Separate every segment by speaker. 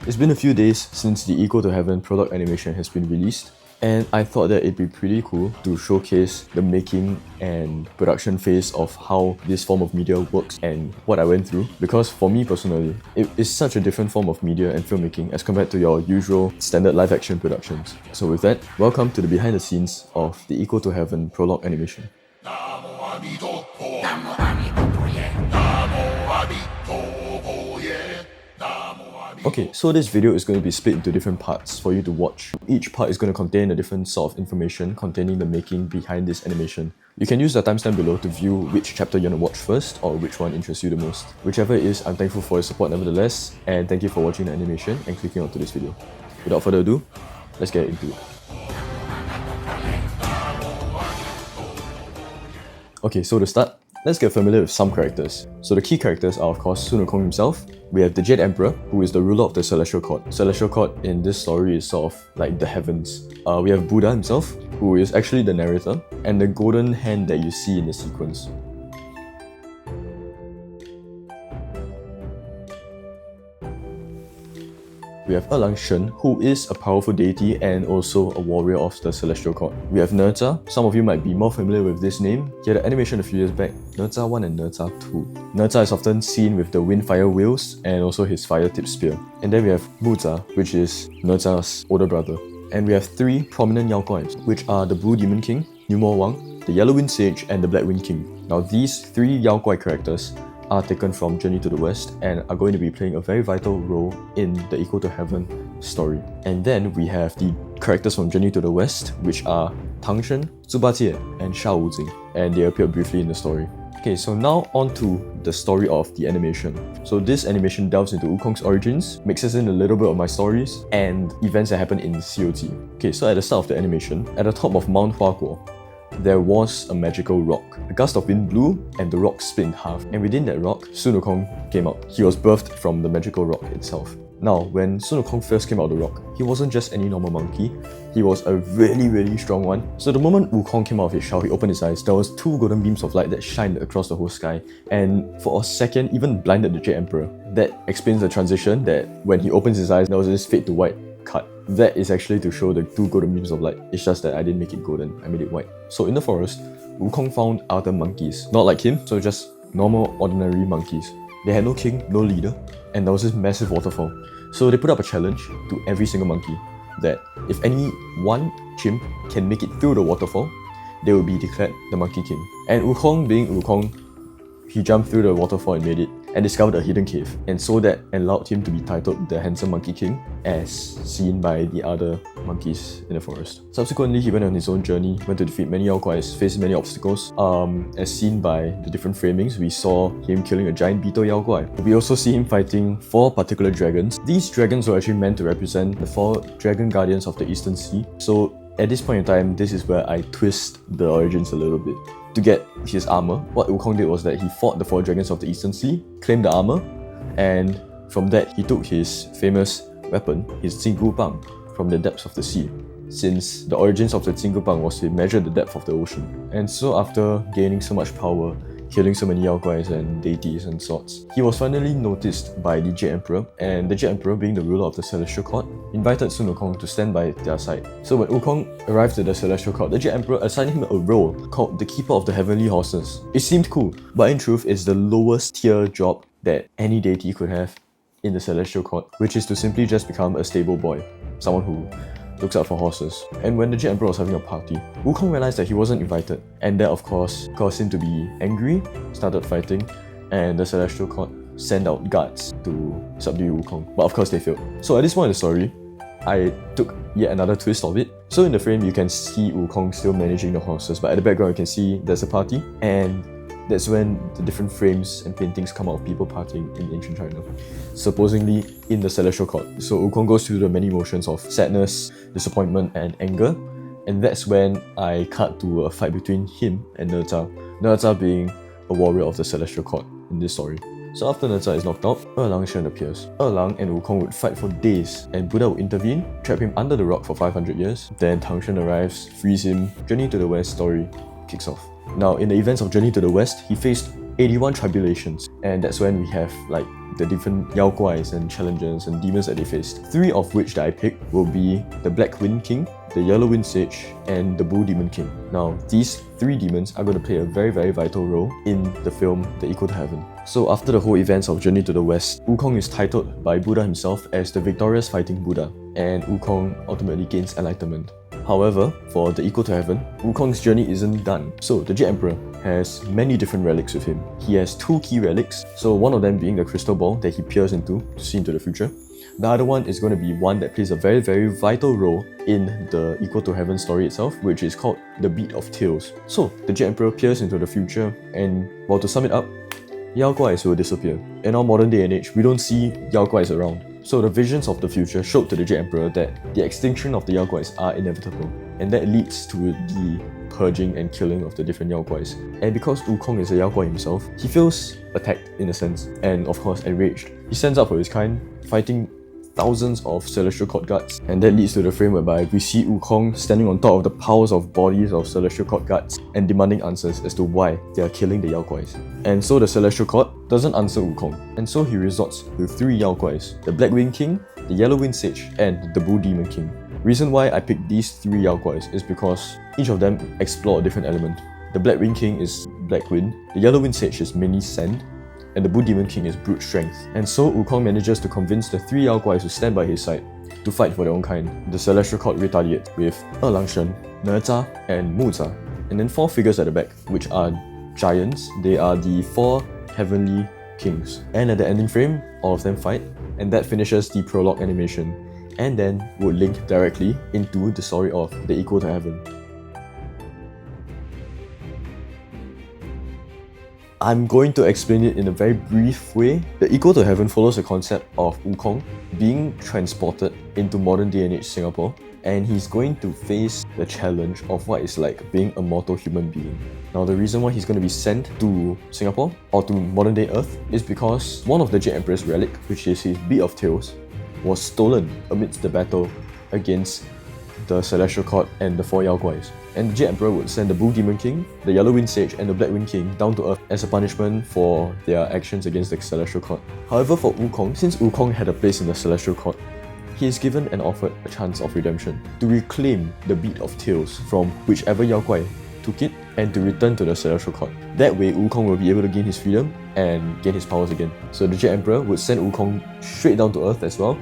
Speaker 1: It's been a few days since the Equal to Heaven prologue animation has been released, and I thought that it'd be pretty cool to showcase the making and production phase of how this form of media works and what I went through, because for me personally, it is such a different form of media and filmmaking as compared to your usual standard live action productions. So with that, welcome to the behind the scenes of the Equal to Heaven prologue animation. Okay, so this video is going to be split into different parts for you to watch. Each part is going to contain a different sort of information containing the making behind this animation. You can use the timestamp below to view which chapter you want to watch first or which one interests you the most. Whichever it is, I'm thankful for your support nevertheless, and thank you for watching the animation and clicking onto this video. Without further ado, let's get into it. Okay, so to start, let's get familiar with some characters. So the key characters are of course Sun Wukong himself. We have the Jade Emperor, who is the ruler of the Celestial Court. Celestial Court in this story is sort of like the heavens. We have Buddha himself, who is actually the narrator, and the golden hand that you see in the sequence. We have Erlang Shen, who is a powerful deity and also a warrior of the Celestial Court. We have Nerza. Some of you might be more familiar with this name. He had an animation a few years back, Nerza 1 and Nerza 2. Nerza is often seen with the wind-fire wheels and also his fire-tipped spear. And then we have Buza, which is Nerza's older brother. And we have three prominent Yao Guais, which are the Blue Demon King, Numo Wang, the Yellow Wind Sage, and the Black Wind King. Now these three Yao Guai characters are taken from Journey to the West and are going to be playing a very vital role in the Equal to Heaven story. And then we have the characters from Journey to the West, which are Tang Shen, Zuba Jie, and Sha Wujing, and they appear briefly in the story. Okay, so now on to the story of the animation. So this animation delves into Wukong's origins, mixes in a little bit of my stories, and events that happen in COT. Okay, so at the start of the animation, at the top of Mount Huaguo, there was a magical rock. A gust of wind blew and the rock split in half, and within that rock, Sun Wukong came out. He was birthed from the magical rock itself. Now, when Sun Wukong first came out of the rock, he wasn't just any normal monkey, he was a really strong one. So the moment Wukong came out of his shell, he opened his eyes, there was two golden beams of light that shined across the whole sky, and for a second even blinded the Jade Emperor. That explains the transition that when he opens his eyes, there was this fade to white cut. That is actually to show the two golden beams of light. It's just that I didn't make it golden, I made it white. So in the forest, Wukong found other monkeys, not like him, so just normal, ordinary monkeys. They had no king, no leader, and there was this massive waterfall. So they put up a challenge to every single monkey that if any one chimp can make it through the waterfall, they will be declared the Monkey King. And Wukong, being Wukong, he jumped through the waterfall and made it, and discovered a hidden cave, and so that allowed him to be titled the Handsome Monkey King, as seen by the other monkeys in the forest. Subsequently, he went on his own journey, went to defeat many Yao Guais, faced many obstacles. As seen by the different framings, we saw him killing a giant beetle Yao Guai. We also see him fighting 4 particular dragons. These dragons were actually meant to represent the 4 dragon guardians of the Eastern Sea. So at this point in time, this is where I twist the origins a little bit. To get his armor, what Wukong did was that he fought the 4 dragons of the Eastern Sea, claimed the armor, and from that he took his famous weapon, his Jinggu Bang, from the depths of the sea, since the origins of the Jinggu Bang was to measure the depth of the ocean. And so after gaining so much power, killing so many Yao Guais and deities and sorts, he was finally noticed by the Jade Emperor, and the Jade Emperor, being the ruler of the Celestial Court, invited Sun Wukong to stand by their side. So when Wukong arrived at the Celestial Court, the Jade Emperor assigned him a role called the Keeper of the Heavenly Horses. It seemed cool, but in truth it's the lowest tier job that any deity could have in the Celestial Court, which is to simply just become a stable boy, someone who looks out for horses. And when the Jade Emperor was having a party, Wukong realized that he wasn't invited, and that of course caused him to be angry, started fighting, and the Celestial Court sent out guards to subdue Wukong. But of course they failed. So at this point in the story, I took yet another twist of it. So in the frame you can see Wukong still managing the horses, but at the background you can see there's a party, and that's when the different frames and paintings come out of people partying in ancient China, supposedly in the Celestial Court. So Wukong goes through the many emotions of sadness, disappointment, and anger, and that's when I cut to a fight between him and Nerza. Nerza being a warrior of the Celestial Court in this story. So after Nerza is knocked out, Erlang Shen appears. Erlang and Wukong would fight for days, and Buddha would intervene, trap him under the rock for 500 years. Then Tang Shen arrives, frees him. Journey to the West story kicks off. Now, in the events of Journey to the West, he faced 81 tribulations, and that's when we have like the different Yao Guais and challenges and demons that they faced. 3 of which that I picked will be the Black Wind King, the Yellow Wind Sage, and the Bull Demon King. Now, these 3 demons are going to play a very, very vital role in the film The Equal to Heaven. So after the whole events of Journey to the West, Wukong is titled by Buddha himself as the victorious fighting Buddha, and Wukong ultimately gains enlightenment. However, for The Equal to Heaven, Wukong's journey isn't done. So the Jade Emperor has many different relics with him. He has 2 key relics, so one of them being the crystal ball that he peers into to see into the future. The other one is going to be one that plays a very, very vital role in the Equal to Heaven story itself, which is called the Beat of Tails. So the Jade Emperor peers into the future, and well, to sum it up, Yao Guais will disappear. In our modern day and age, we don't see Yao Guais around. So the visions of the future showed to the Jade Emperor that the extinction of the Yao Guais are inevitable, and that leads to the purging and killing of the different Yao Guais. And because Wukong is a Yao Guai himself, he feels attacked in a sense, and of course enraged. He stands up for his kind, fighting thousands of celestial court guards, and that leads to the frame whereby we see Wukong standing on top of the piles of bodies of celestial court guards and demanding answers as to why they are killing the Yao Guais. And so the celestial court doesn't answer Wukong, and so he resorts to 3 Yao Guais: the Black Wind King, the Yellow Wind Sage, and the Bull Demon King. Reason why I picked these 3 Yao Guais is because each of them explore a different element. The Black Wind King is Black Wind, the Yellow Wind Sage is mainly sand, and the Bull Demon King is brute strength. And so Wukong manages to convince the 3 Yao Guais to stand by his side to fight for their own kind. The Celestial Court retaliate with Langshen, Neza, and Muza, and then 4 figures at the back, which are giants. They are the 4 heavenly kings. And at the ending frame, all of them fight, and that finishes the prologue animation, and then would link directly into the story of The Equal to Heaven. I'm going to explain it in a very brief way. The Equal to Heaven follows the concept of Wukong being transported into modern day and age Singapore, and he's going to face the challenge of what it's like being a mortal human being. Now, the reason why he's going to be sent to Singapore or to modern day Earth is because one of the Jade Emperor's relic, which is his Beat of Tails, was stolen amidst the battle against the Celestial Court and the 4 Yao Guais. And the Jade Emperor would send the Bull Demon King, the Yellow Wind Sage, and the Black Wind King down to Earth as a punishment for their actions against the Celestial Court. However, for Wukong, since Wukong had a place in the Celestial Court, he is given and offered a chance of redemption to reclaim the Beat of Tails from whichever Yao Guai took it and to return to the Celestial Court. That way, Wukong will be able to gain his freedom and gain his powers again. So the Jade Emperor would send Wukong straight down to Earth as well,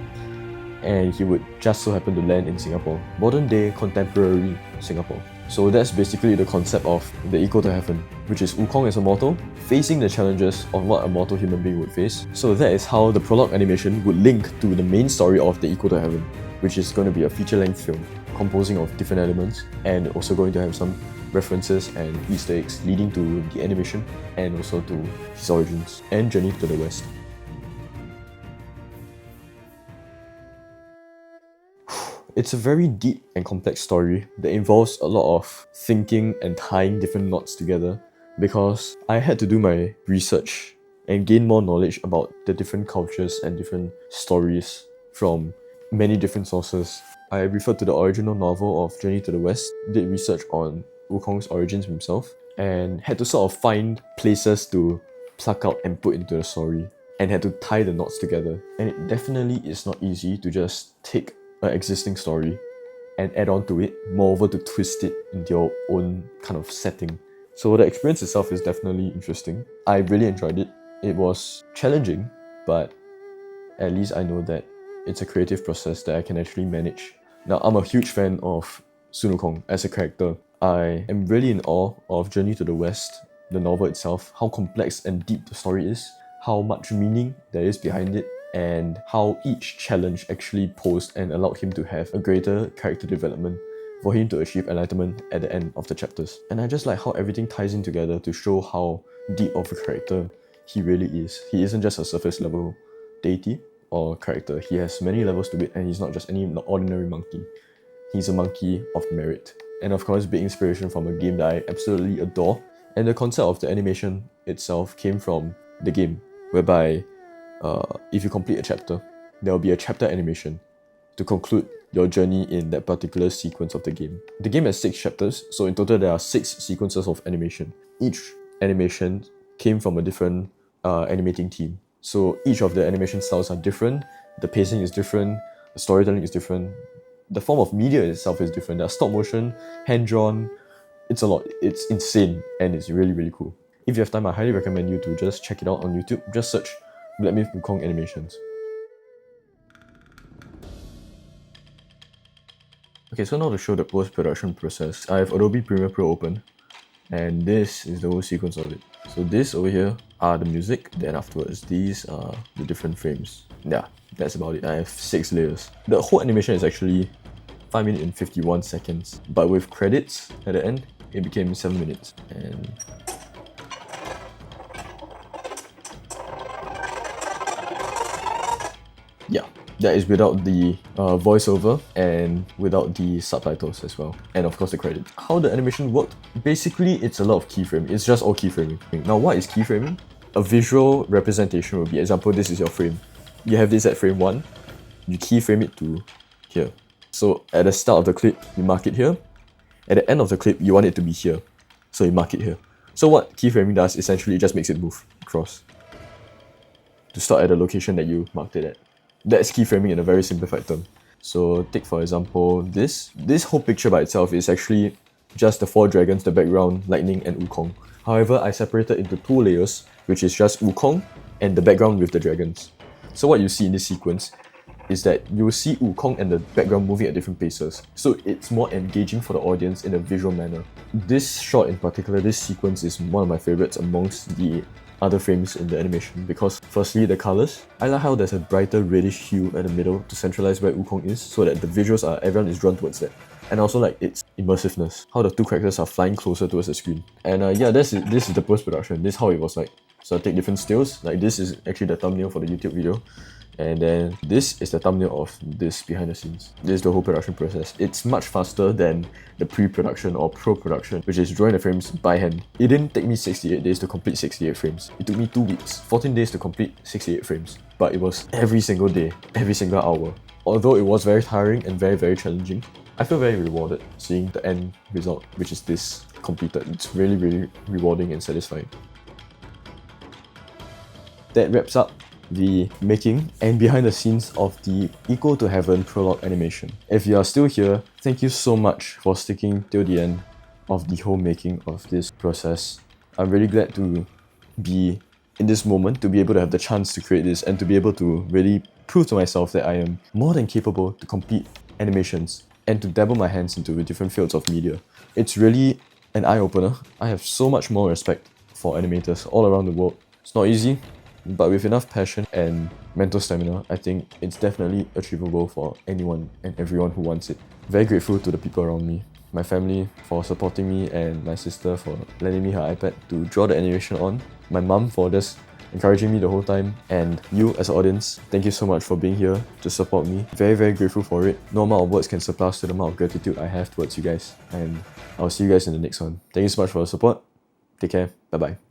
Speaker 1: and he would just so happen to land in Singapore, modern day contemporary Singapore. So that's basically the concept of The Equal to Heaven, which is Wukong as a mortal facing the challenges of what a mortal human being would face. So that is how the prologue animation would link to the main story of The Equal to Heaven, which is going to be a feature-length film composing of different elements and also going to have some references and Easter eggs leading to the animation and also to his origins and journey to the West. It's a very deep and complex story that involves a lot of thinking and tying different knots together, because I had to do my research and gain more knowledge about the different cultures and different stories from many different sources. I referred to the original novel of Journey to the West, did research on Wukong's origins himself, and had to sort of find places to pluck out and put into the story, and had to tie the knots together. And it definitely is not easy to just take an existing story and add on to it, moreover to twist it into your own kind of setting. So the experience itself is definitely interesting. I really enjoyed it. It was challenging, but at least I know that it's a creative process that I can actually manage. Now, I'm a huge fan of Sun Wukong as a character. I am really in awe of Journey to the West, the novel itself, how complex and deep the story is, how much meaning there is behind it, and how each challenge actually posed and allowed him to have a greater character development for him to achieve enlightenment at the end of the chapters. And I just like how everything ties in together to show how deep of a character he really is. He isn't just a surface level deity or character. He has many levels to it, and he's not just any ordinary monkey. He's a monkey of merit. And of course, big inspiration from a game that I absolutely adore. And the concept of the animation itself came from the game, whereby if you complete a chapter, there will be a chapter animation to conclude your journey in that particular sequence of the game. The game has 6 chapters, so in total there are 6 sequences of animation. Each animation came from a different animating team. So each of the animation styles are different, the pacing is different, the storytelling is different, the form of media itself is different. There's stop motion, hand-drawn, it's a lot. It's insane and it's really, really cool. If you have time, I highly recommend you to just check it out on YouTube. Just search Black Myth Wukong animations. Okay, so now to show the post-production process, I have Adobe Premiere Pro open, and this is the whole sequence of it. So this over here are the music, then afterwards these are the different frames. Yeah, that's about it. I have 6 layers. The whole animation is actually 5 minutes and 51 seconds, but with credits at the end, it became 7 minutes. And yeah, that is without the voiceover and without the subtitles as well, and of course the credit. How the animation worked? Basically, it's a lot of keyframing. It's just all keyframing. Now, what is keyframing? A visual representation would be, example, this is your frame. You have this at frame 1, you keyframe it to here. So at the start of the clip, you mark it here. At the end of the clip, you want it to be here, so you mark it here. So what keyframing does, essentially, it just makes it move across to start at the location that you marked it at. That's keyframing in a very simplified term. So take for example this. This whole picture by itself is actually just the 4 dragons, the background, lightning and Wukong. However, I separated into 2 layers, which is just Wukong and the background with the dragons. So what you see in this sequence is that you will see Wukong and the background moving at different paces. So it's more engaging for the audience in a visual manner. This shot in particular, this sequence is one of my favorites amongst the other frames in the animation, because firstly, the colors. I like how there's a brighter reddish hue at the middle to centralize where Wukong is, so that the visuals are, everyone is drawn towards that. And also like its immersiveness, how the 2 characters are flying closer towards the screen. And yeah, this is the post-production. This is how it was like. So I take different stills, like this is actually the thumbnail for the YouTube video. And then this is the thumbnail of this behind the scenes. This is the whole production process. It's much faster than the pre-production or pro-production, which is drawing the frames by hand. It didn't take me 68 days to complete 68 frames. It took me 2 weeks, 14 days to complete 68 frames. But it was every single day, every single hour. Although it was very tiring and very, very challenging, I feel very rewarded seeing the end result, which is this completed. It's really, really rewarding and satisfying. That wraps up the making and behind the scenes of the Equal to Heaven prologue animation. If you are still here, thank you so much for sticking till the end of the whole making of this process. I'm really glad to be in this moment, to be able to have the chance to create this and to be able to really prove to myself that I am more than capable to complete animations and to dabble my hands into different fields of media. It's really an eye-opener. I have so much more respect for animators all around the world. It's not easy, but with enough passion and mental stamina, I think it's definitely achievable for anyone and everyone who wants it. Very grateful to the people around me, my family for supporting me, and my sister for lending me her iPad to draw the animation on, my mum for just encouraging me the whole time, and you as an audience, thank you so much for being here to support me. Very, very grateful for it. No amount of words can surpass the amount of gratitude I have towards you guys, and I'll see you guys in the next one. Thank you so much for the support. Take care. Bye bye.